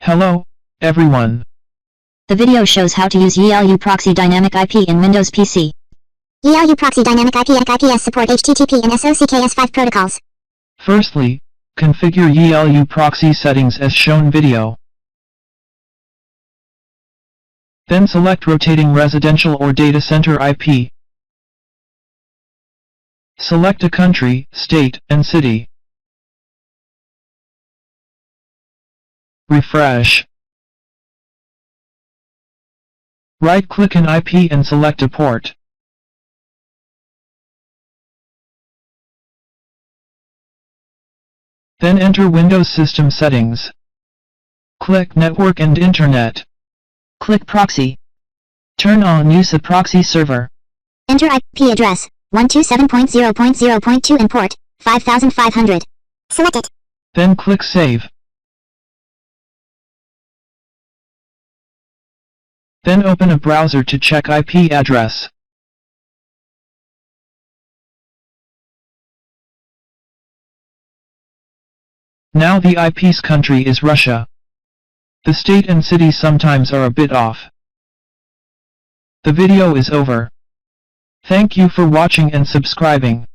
Hello, everyone. The video shows how to use YiLu Proxy Dynamic IP in Windows PC. YiLu Proxy Dynamic IP and IPS support HTTP and SOCKS5 protocols. Firstly, configure YiLu Proxy settings as shown video. Then select rotating residential or data center IP. Select a country, state, and city. Refresh. Right-click an IP and select a port. Then enter Windows System Settings. Click Network and Internet. Click Proxy. Turn on Use a proxy server. Enter IP address 127.0.0.2 and port 5500. Select it. Then click Save. Then open a browser to check IP address. Now the IP's country is Russia. The state and city sometimes are a bit off. The video is over. Thank you for watching and subscribing.